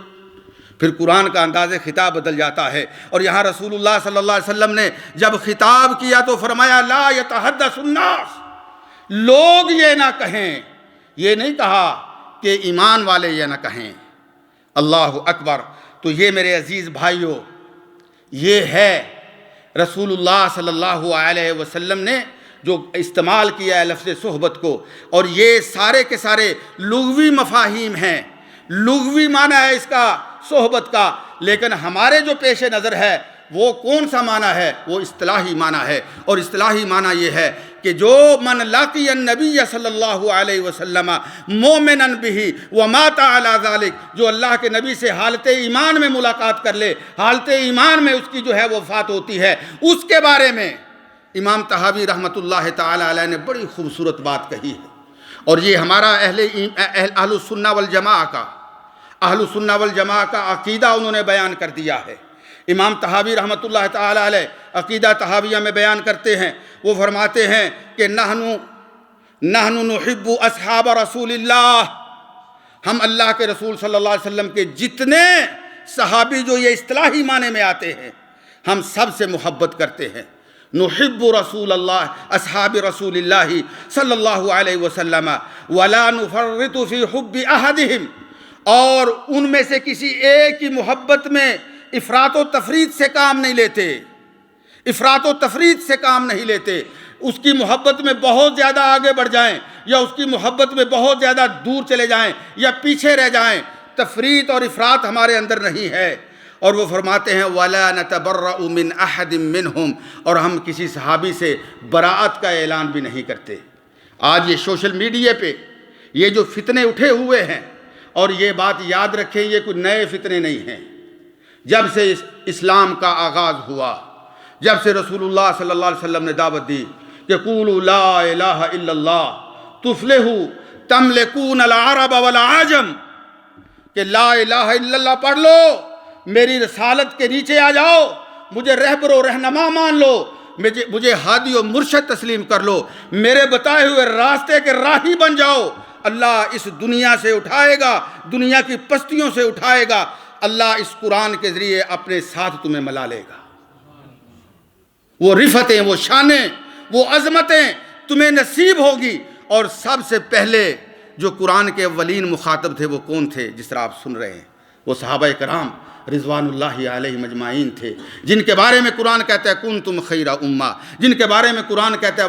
پھر قرآن کا انداز خطاب بدل جاتا ہے، اور یہاں رسول اللہ صلی اللہ علیہ وسلم نے جب خطاب کیا تو فرمایا لا یتحدث الناس، لوگ یہ نہ کہیں، یہ نہیں کہا کہ ایمان والے یہ نہ کہیں۔ اللہ اکبر۔ تو یہ میرے عزیز بھائیوں، یہ ہے رسول اللہ صلی اللہ علیہ وسلم نے جو استعمال کیا ہے لفظ صحبت کو، اور یہ سارے کے سارے لغوی مفاہیم ہیں، لغوی معنی ہے اس کا صحبت کا، لیکن ہمارے جو پیش نظر ہے وہ کون سا معنی ہے؟ وہ اصطلاحی معنی ہے، اور اصطلاحی معنی یہ ہے کہ جو من لاقی النبی صلی اللہ علیہ وسلم مومنا بہ ومات علی ذلک، جو اللہ کے نبی سے حالت ایمان میں ملاقات کر لے، حالت ایمان میں اس کی جو ہے وفات ہوتی ہے، اس کے بارے میں امام طحاوی رحمۃ اللہ تعالی علیہ نے بڑی خوبصورت بات کہی ہے، اور یہ ہمارا اہل السنہ والجماعہ کا عقیدہ انہوں نے بیان کر دیا ہے۔ امام طحاوی رحمۃ اللہ تعالی علیہ عقیدہ طحاویہ میں بیان کرتے ہیں، وہ فرماتے ہیں کہ نحن نحب اصحاب رسول اللہ، ہم اللہ کے رسول صلی اللہ علیہ وسلم کے جتنے صحابی جو یہ اصطلاحی معنی میں آتے ہیں ہم سب سے محبت کرتے ہیں۔ نحب رسول اللہ اصحاب رسول اللہ صلی اللہ علیہ وسلم ولا نفرط فی حب احدہم، اور ان میں سے کسی ایک کی محبت میں افراط و تفریط سے کام نہیں لیتے، اس کی محبت میں بہت زیادہ آگے بڑھ جائیں یا اس کی محبت میں بہت زیادہ دور چلے جائیں یا پیچھے رہ جائیں، تفریط اور افراط ہمارے اندر نہیں ہے۔ اور وہ فرماتے ہیں وَلَا نَتَبَرَّأُ مِنْ أَحَدٍ مِّنْهُمْ، اور ہم کسی صحابی سے براءت کا اعلان بھی نہیں کرتے۔ آج یہ سوشل میڈیا پہ یہ جو فتنے اٹھے ہوئے ہیں، اور یہ بات یاد رکھیں یہ کوئی نئے فتنے نہیں ہیں، جب سے اسلام کا آغاز ہوا، جب سے رسول اللہ صلی اللہ علیہ وسلم نے دعوت دی کہ قولوا لا الہ الا اللہ تفلحوا تملکون العرب والعجم، کہ لا الہ الا اللہ پڑھ لو، میری رسالت کے نیچے آ جاؤ، مجھے رہبر و رہنما مان لو، مجھے ہادی و مرشد تسلیم کر لو، میرے بتائے ہوئے راستے کے راہی بن جاؤ، اللہ اس دنیا سے اٹھائے گا، دنیا کی پستیوں سے اٹھائے گا، اللہ اس قرآن کے ذریعے اپنے ساتھ تمہیں ملا لے گا، وہ رفتیں، وہ شانیں، وہ عظمتیں تمہیں نصیب ہوگی۔ اور سب سے پہلے جو قرآن کے اولین مخاطب تھے وہ کون تھے؟ جس طرح آپ سن رہے ہیں، وہ صحابہ کرام رضوان اللہ علیہ مجمعین تھے، جن کے بارے میں قرآن کہتا ہے کنتم خیر امہ، جن کے بارے میں قرآن کہتا ہے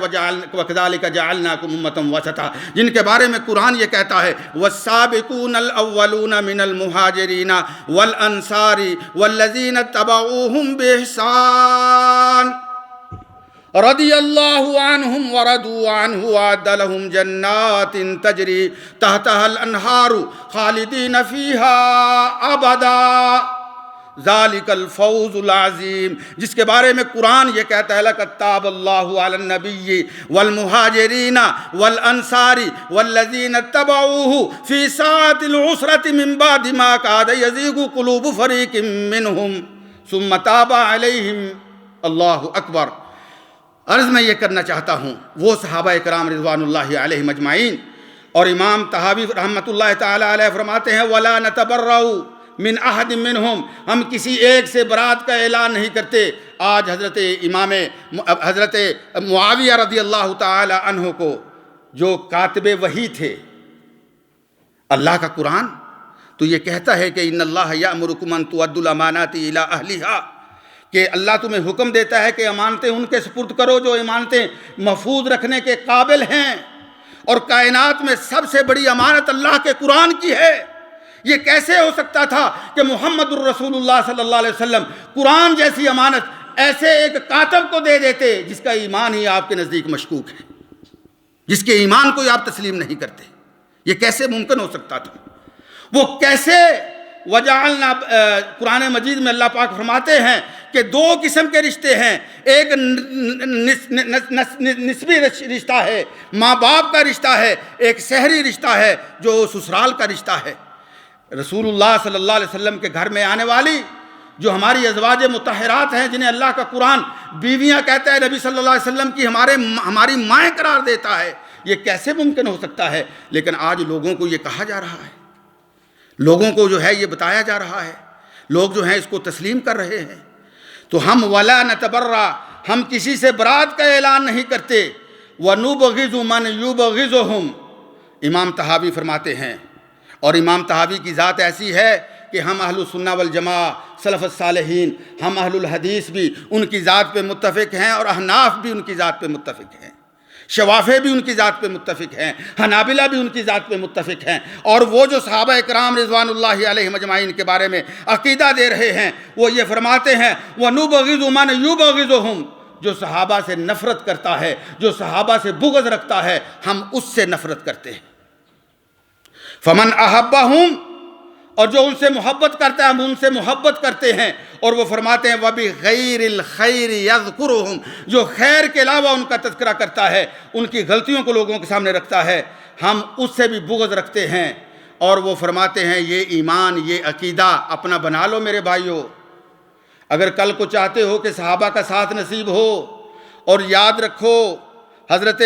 وکذالک جعلناکم امۃ وسطا، جن کے بارے میں قرآن یہ کہتا ہے والسابقون الاولون من المہاجرین والانصار والذین اتبعوہم باحسان رضی اللہ عنہم ورضوا عنہ وأعد لهم جنات تجری تحتها الانہار خالدین فیہا ابدا ذالک الفوز العظیم، جس کے بارے میں قرآن یہ کہتا ہے لقد تاب اللہ علی النبی والمہاجرین والانصار والذین اتبعوہ فی ساعۃ العسرۃ من بعد ما کاد یزیغ قلوب فریق منہم ثم تاب علیہم۔ اللہ اکبر۔ عرض میں یہ کرنا چاہتا ہوں، وہ صحابہ کرام رضوان اللہ علیہ مجمعین، اور امام طحاوی رحمۃ اللہ تعالی علیہ فرماتے ہیں وَلَا نَتَبَرَّأُ مِنْ أَحَدٍ مِّنْهُمْ، ہم کسی ایک سے برات کا اعلان نہیں کرتے۔ آج حضرت معاویہ رضی اللہ تعالی عنہ کو جو کاتب وحی تھے اللہ کا قرآن، تو یہ کہتا ہے کہ ان اللہ یأمرکم ان تؤدوا الامانات الی اہلھا، کہ اللہ تمہیں حکم دیتا ہے کہ امانتیں ان کے سپرد کرو جو امانتیں محفوظ رکھنے کے قابل ہیں، اور کائنات میں سب سے بڑی امانت اللہ کے قرآن کی ہے۔ یہ کیسے ہو سکتا تھا کہ محمد الرسول اللہ صلی اللہ علیہ وسلم قرآن جیسی امانت ایسے ایک کاتب کو دے دیتے جس کا ایمان ہی آپ کے نزدیک مشکوک ہے، جس کے ایمان کو آپ تسلیم نہیں کرتے؟ یہ کیسے ممکن ہو سکتا تھا؟ وہ کیسے وجعلنا قرآن مجید میں اللہ پاک فرماتے ہیں کہ دو قسم کے رشتے ہیں، ایک نسبی رشتہ ہے، ماں باپ کا رشتہ ہے، ایک شہری رشتہ ہے جو سسرال کا رشتہ ہے۔ رسول اللہ صلی اللہ علیہ وسلم کے گھر میں آنے والی جو ہماری ازواج مطہرات ہیں، جنہیں اللہ کا قرآن بیویاں کہتا ہے، نبی صلی اللہ علیہ وسلم کی ہماری مائیں قرار دیتا ہے، یہ کیسے ممکن ہو سکتا ہے؟ لیکن آج لوگوں کو یہ کہا جا رہا ہے، لوگوں کو جو ہے یہ بتایا جا رہا ہے، لوگ جو ہیں اس کو تسلیم کر رہے ہیں۔ تو ہم ولا نتبرا، ہم کسی سے برات کا اعلان نہیں کرتے، ونبغض من یبغضہم، امام طحاوی فرماتے ہیں، اور امام طحاوی کی ذات ایسی ہے کہ ہم اہل السنہ والجماعہ سلف الصالحین، ہم اہل الحدیث بھی ان کی ذات پہ متفق ہیں، اور احناف بھی ان کی ذات پہ متفق ہیں، شوافع بھی ان کی ذات پہ متفق ہیں، حنابلہ بھی ان کی ذات پہ متفق ہیں، اور وہ جو صحابہ اکرام رضوان اللہ علیہم اجمعین کے بارے میں عقیدہ دے رہے ہیں، وہ یہ فرماتے ہیں وَنُبْغِضُ مَنْ يُبْغِضُهُمْ، جو صحابہ سے نفرت کرتا ہے، جو صحابہ سے بغض رکھتا ہے، ہم اس سے نفرت کرتے ہیں۔ فَمَنْ أَحَبَّهُمْ، اور جو ان سے محبت کرتا ہے ہم ان سے محبت کرتے ہیں، اور وہ فرماتے ہیں وَبِغَيْرِ الْخَيْرِ يَذْكُرُهُمْ، جو خیر کے علاوہ ان کا تذکرہ کرتا ہے، ان کی غلطیوں کو لوگوں کے سامنے رکھتا ہے، ہم اس سے بھی بغض رکھتے ہیں۔ اور وہ فرماتے ہیں یہ ایمان، یہ عقیدہ اپنا بنا لو میرے بھائیو، اگر کل کو چاہتے ہو کہ صحابہ کا ساتھ نصیب ہو، اور یاد رکھو حضرت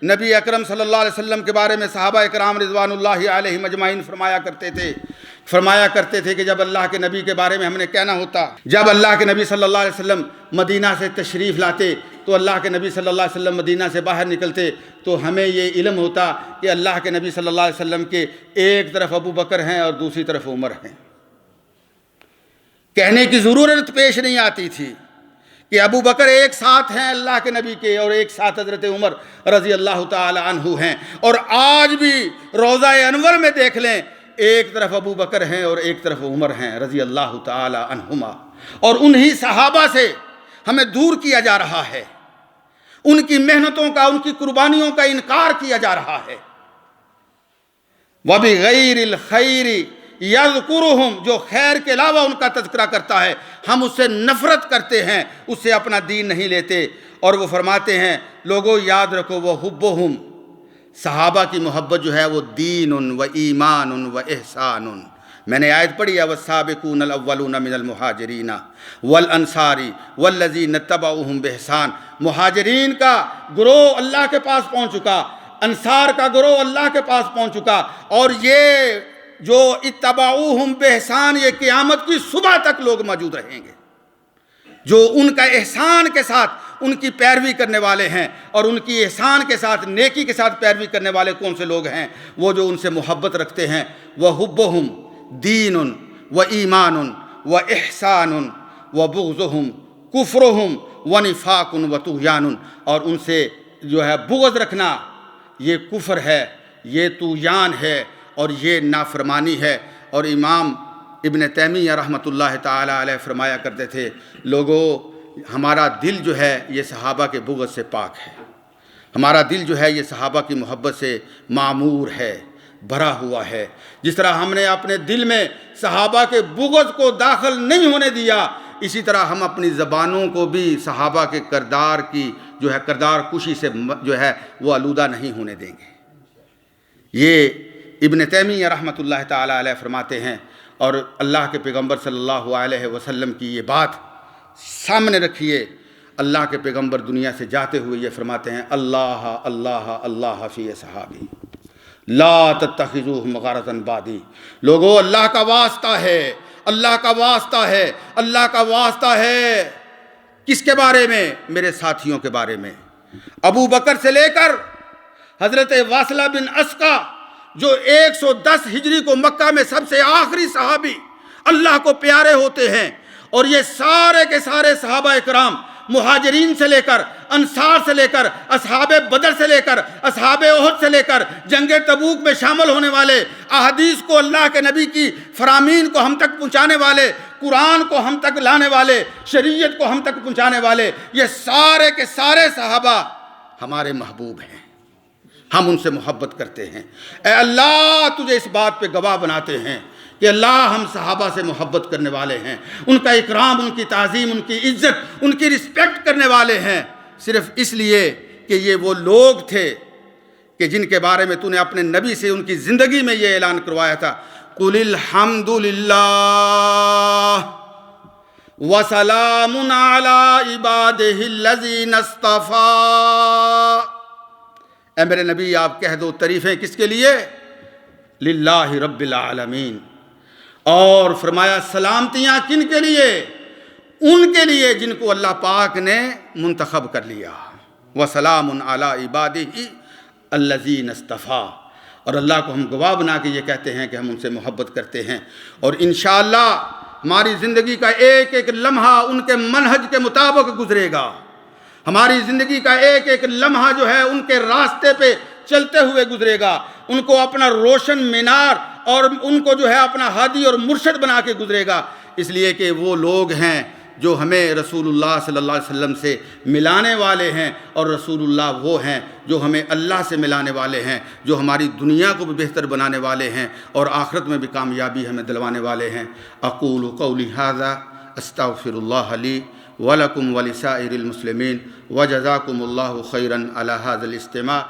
نبی اکرم صلی اللہ علیہ وسلم کے بارے میں صحابہ اکرام رضوان اللہ علیہم اجمعین فرمایا کرتے تھے کہ جب اللہ کے نبی کے بارے میں ہم نے کہنا ہوتا، جب اللہ کے نبی صلی اللہ علیہ وسلم مدینہ سے تشریف لاتے تو اللہ کے نبی صلی اللہ علیہ وسلم مدینہ سے باہر نکلتے تو ہمیں یہ علم ہوتا کہ اللہ کے نبی صلی اللہ علیہ وسلم کے ایک طرف ابو بکر ہیں اور دوسری طرف عمر ہیں۔ کہنے کی ضرورت پیش نہیں آتی تھی کہ ابو بکر ایک ساتھ ہیں اللہ کے نبی کے، اور ایک ساتھ حضرت عمر رضی اللہ تعالی عنہ ہیں، اور آج بھی روضہ انور میں دیکھ لیں، ایک طرف ابو بکر ہیں اور ایک طرف عمر ہیں رضی اللہ تعالی عنہما، اور انہی صحابہ سے ہمیں دور کیا جا رہا ہے، ان کی محنتوں کا، ان کی قربانیوں کا انکار کیا جا رہا ہے۔ وَبِغَيْرِ الْخَيْرِ یذکرہم، جو خیر کے علاوہ ان کا تذکرہ کرتا ہے ہم اس سے نفرت کرتے ہیں، اس سے اپنا دین نہیں لیتے۔ اور وہ فرماتے ہیں لوگوں یاد رکھو وحبہم، صحابہ کی محبت جو ہے وہ دین و ایمان و احسان۔ میں نے آیت پڑھی ہے والسابقون الاولون من المہاجرین والانصار والذین اتبعوہم بإحسان، مہاجرین کا گروہ اللہ کے پاس پہنچ چکا، انصار کا گروہ اللہ کے پاس پہنچ چکا، اور یہ جو اتبعوہم بإحسان، یہ قیامت کی صبح تک لوگ موجود رہیں گے جو ان کا احسان کے ساتھ ان کی پیروی کرنے والے ہیں، اور ان کی احسان کے ساتھ، نیکی کے ساتھ پیروی کرنے والے کون سے لوگ ہیں؟ وہ جو ان سے محبت رکھتے ہیں۔ وحبہم دین و ایمان و احسان و بغضہم کفرہم و نفاق و طغیان، اور ان سے جو ہے بغض رکھنا یہ کفر ہے، یہ طغیان ہے، اور یہ نافرمانی ہے۔ اور امام ابن تیمیہ رحمۃ اللہ تعالی علیہ فرمایا کرتے تھے لوگوں ہمارا دل جو ہے یہ صحابہ کے بغض سے پاک ہے، ہمارا دل جو ہے یہ صحابہ کی محبت سے معمور ہے، بھرا ہوا ہے۔ جس طرح ہم نے اپنے دل میں صحابہ کے بغض کو داخل نہیں ہونے دیا، اسی طرح ہم اپنی زبانوں کو بھی صحابہ کے کردار کی جو ہے کردار کشی سے جو ہے وہ آلودہ نہیں ہونے دیں گے۔ یہ ابن تیمیہ رحمۃ اللہ تعالی علیہ فرماتے ہیں، اور اللہ کے پیغمبر صلی اللہ علیہ وسلم کی یہ بات سامنے رکھیے۔ اللہ کے پیغمبر دنیا سے جاتے ہوئے یہ فرماتے ہیں اللہ اللہ اللہ فی صحابی لا تتخذوہم غرضا بعدی، لوگوں اللہ کا واسطہ ہے، اللہ کا واسطہ ہے، اللہ کا واسطہ ہے۔ کس کے بارے میں؟ میرے ساتھیوں کے بارے میں، ابو بکر سے لے کر حضرت واصلہ بن اسقا جو 110 ہجری کو مکہ میں سب سے آخری صحابی اللہ کو پیارے ہوتے ہیں، اور یہ سارے کے سارے صحابہ اکرام مہاجرین سے لے کر، انصار سے لے کر، اصحاب بدر سے لے کر، اصحاب احد سے لے کر، جنگ تبوک میں شامل ہونے والے، احادیث کو اللہ کے نبی کی فرامین کو ہم تک پہنچانے والے، قرآن کو ہم تک لانے والے، شریعت کو ہم تک پہنچانے والے، یہ سارے کے سارے صحابہ ہمارے محبوب ہیں، ہم ان سے محبت کرتے ہیں۔ اے اللہ تجھے اس بات پہ گواہ بناتے ہیں کہ اللہ ہم صحابہ سے محبت کرنے والے ہیں، ان کا اکرام، ان کی تعظیم، ان کی عزت، ان کی رسپیکٹ کرنے والے ہیں، صرف اس لیے کہ یہ وہ لوگ تھے کہ جن کے بارے میں تو نے اپنے نبی سے ان کی زندگی میں یہ اعلان کروایا تھا، قُلِ الْحَمْدُ لِلَّهِ وَسَلَامٌ عَلَىٰ عِبَادِهِ الَّذِينَ اصْطَفَىٰ۔ اے میرے نبی آپ کہہ دو تعریفیں کس کے لیے؟ للہ رب العالمین۔ اور فرمایا سلامتیاں کن کے لیے؟ ان کے لیے جن کو اللہ پاک نے منتخب کر لیا۔ وَسَلَامٌ عَلَىٰ عِبَادِهِ الَّذِينَ اصْطَفَىٰ۔ اور اللہ کو ہم گواہ بنا کے یہ کہتے ہیں کہ ہم ان سے محبت کرتے ہیں، اور انشاءاللہ ہماری زندگی کا ایک ایک لمحہ ان کے منہج کے مطابق گزرے گا، ہماری زندگی کا ایک ایک لمحہ جو ہے ان کے راستے پہ چلتے ہوئے گزرے گا، ان کو اپنا روشن مینار اور ان کو جو ہے اپنا ہادی اور مرشد بنا کے گزرے گا، اس لیے کہ وہ لوگ ہیں جو ہمیں رسول اللہ صلی اللہ علیہ وسلم سے ملانے والے ہیں، اور رسول اللہ وہ ہیں جو ہمیں اللہ سے ملانے والے ہیں، جو ہماری دنیا کو بھی بہتر بنانے والے ہیں اور آخرت میں بھی کامیابی ہمیں دلوانے والے ہیں۔ اقول قولی ھذا استغفر اللہ لی ولکم ولسائر المسلمین وجزاکم اللہ خیرا علی ھذا الاستماع۔